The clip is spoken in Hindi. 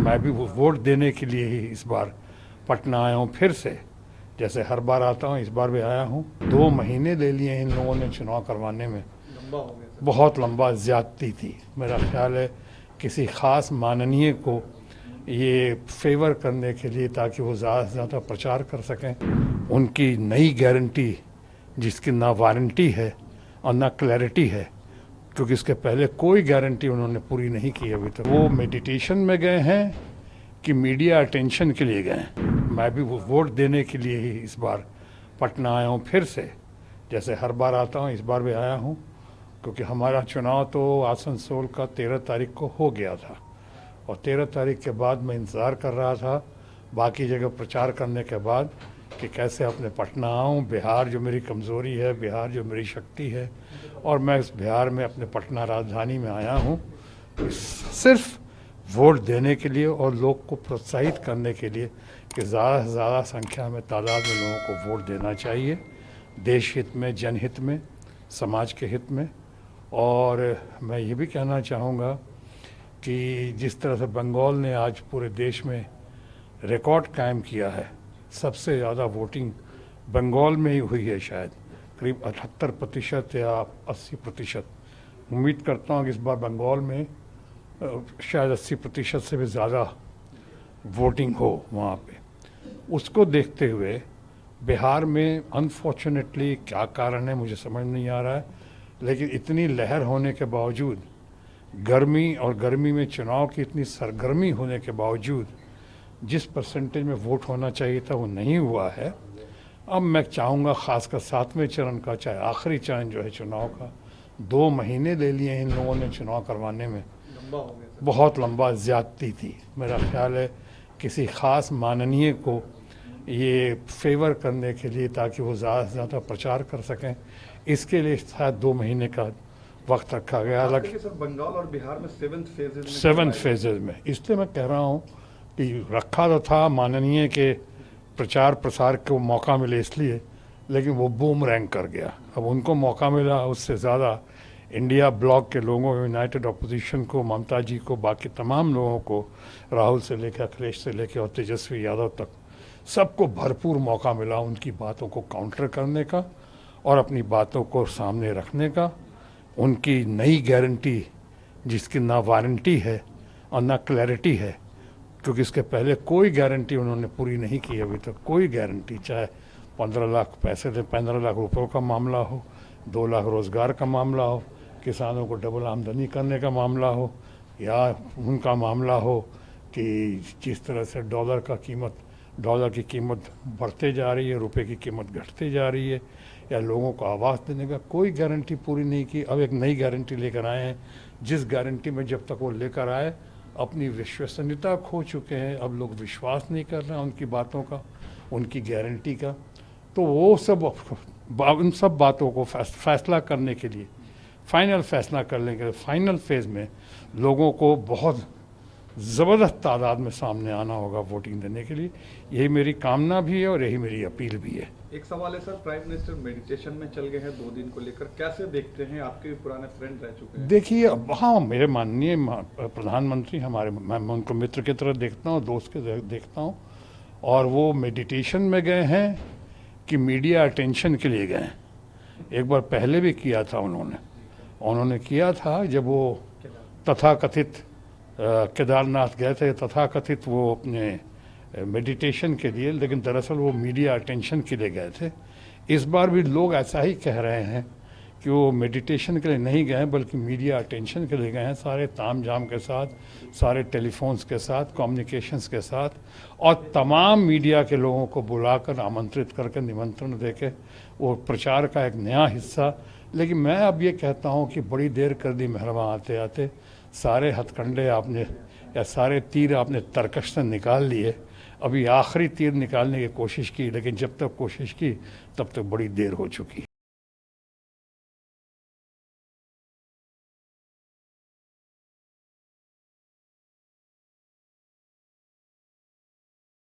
मैं भी वोट देने के लिए ही इस बार पटना आया हूँ फिर से। जैसे हर बार आता हूँ, इस बार भी आया हूँ। 2 महीने ले लिए इन लोगों ने चुनाव करवाने में, लंबा हो गया सर। बहुत लंबा ज्यादती थी। मेरा ख्याल है किसी ख़ास माननीय को ये फेवर करने के लिए, ताकि वो ज़्यादा से ज़्यादा प्रचार कर सकें। उनकी नई गारंटी जिसकी ना वारंटी है और ना क्लैरिटी है, क्योंकि इसके पहले कोई गारंटी उन्होंने पूरी नहीं की अभी तक। वो मेडिटेशन में गए हैं कि मीडिया अटेंशन के लिए गए हैं। मैं भी वोट देने के लिए ही इस बार पटना आया हूँ फिर से। जैसे हर बार आता हूँ, इस बार भी आया हूँ, क्योंकि हमारा चुनाव तो आसनसोल का 13 तारीख को हो गया था और 13 तारीख के बाद मैं इंतज़ार कर रहा था बाकी जगह प्रचार करने के बाद कि कैसे अपने पटना आऊँ। बिहार जो मेरी कमज़ोरी है, बिहार जो मेरी शक्ति है, और मैं इस बिहार में अपने पटना राजधानी में आया हूँ सिर्फ वोट देने के लिए और लोग को प्रोत्साहित करने के लिए कि ज़्यादा से ज़्यादा संख्या में, तादाद में लोगों को वोट देना चाहिए, देश हित में, जनहित में, समाज के हित में। और मैं ये भी कहना चाहूँगा कि जिस तरह से बंगाल ने आज पूरे देश में रिकॉर्ड कायम किया है, सबसे ज़्यादा वोटिंग बंगाल में ही हुई है, शायद करीब 78% या 80%। उम्मीद करता हूँ कि इस बार बंगाल में शायद 80% से भी ज़्यादा वोटिंग हो वहाँ पे। उसको देखते हुए बिहार में अनफॉर्चुनेटली क्या कारण है मुझे समझ नहीं आ रहा है, लेकिन इतनी लहर होने के बावजूद, गर्मी और गर्मी में चुनाव की इतनी सरगर्मी होने के बावजूद जिस परसेंटेज में वोट होना चाहिए था वो नहीं हुआ है। अब मैं चाहूँगा ख़ासकर 7वें चरण का, चाहे आखिरी चरण जो है चुनाव का, 2 महीने ले लिए इन लोगों ने चुनाव करवाने में, लंबा हो गया सर। बहुत लंबा ज्यादती थी। मेरा ख्याल है किसी ख़ास माननीय को ये फेवर करने के लिए, ताकि वो ज़्यादा से ज़्यादा प्रचार कर सकें, इसके लिए शायद 2 महीने का वक्त रखा गया। अलग सर बंगाल और बिहार में 7 फेजेज में, इसलिए मैं कह रहा हूँ कि रखा तो था माननीय के प्रचार प्रसार को मौका मिले इसलिए, लेकिन वो बूमरैंग कर गया। अब उनको मौका मिला, उससे ज़्यादा इंडिया ब्लॉक के लोगों, यूनाइटेड अपोजिशन को, ममता जी को, बाकी तमाम लोगों को, राहुल से लेकर अखिलेश से लेकर और तेजस्वी यादव तक, सबको भरपूर मौका मिला उनकी बातों को काउंटर करने का और अपनी बातों को सामने रखने का। उनकी नई गारंटी जिसकी ना वारंटी है और ना क्लैरिटी है, क्योंकि इसके पहले कोई गारंटी उन्होंने पूरी नहीं की अभी तक। कोई गारंटी, चाहे 15 लाख पैसे दे, 15 लाख रुपयों का मामला हो, 2 लाख रोज़गार का मामला हो, किसानों को डबल आमदनी करने का मामला हो, या उनका मामला हो कि जिस तरह से डॉलर की कीमत बढ़ते जा रही है, रुपए की कीमत घटती जा रही है, या लोगों को आवाज़ देने का, कोई गारंटी पूरी नहीं की। अब एक नई गारंटी लेकर आए हैं, जिस गारंटी में जब तक वो लेकर आए अपनी विश्वसनीयता खो चुके हैं। अब लोग विश्वास नहीं कर रहे हैं उनकी बातों का, उनकी गारंटी का। तो वो सब उन सब बातों को फैसला करने के लिए, फाइनल फैसला करने के लिए, फाइनल फेज़ में लोगों को बहुत ज़बरदस्त तादाद में सामने आना होगा वोटिंग देने के लिए। यही मेरी कामना भी है और यही मेरी अपील भी है। एक सवाल है सर, प्राइम मिनिस्टर मेडिटेशन में चल गए हैं 2 दिन को लेकर, कैसे देखते हैं? आपके भी पुराने फ्रेंड रह चुके हैं। देखिए, हाँ, मेरे माननीय प्रधानमंत्री हमारे, मैं उनको मित्र की तरह देखता हूँ, दोस्त के देखता हूँ, और वो मेडिटेशन में गए हैं कि मीडिया अटेंशन के लिए गए हैं। एक बार पहले भी किया था उन्होंने किया था जब वो तथाकथित केदारनाथ गए थे, तथाकथित वो अपने मेडिटेशन के लिए, लेकिन दरअसल वो मीडिया अटेंशन के लिए गए थे। इस बार भी लोग ऐसा ही कह रहे हैं कि वो मेडिटेशन के लिए नहीं गए बल्कि मीडिया अटेंशन के लिए गए हैं, सारे ताम झाम के साथ, सारे टेलीफोन्स के साथ, कम्युनिकेशंस के साथ, और तमाम मीडिया के लोगों को बुलाकर, आमंत्रित करके, निमंत्रण देके वो प्रचार का एक नया हिस्सा। लेकिन मैं अब ये कहता हूँ कि बड़ी देर कर दी मेहरबान आते आते, सारे हथकंडे आपने या सारे तीर आपने तरकश से निकाल लिए। अभी आखिरी तीर निकालने की कोशिश की, लेकिन जब तक कोशिश की तब तक बड़ी देर हो चुकी।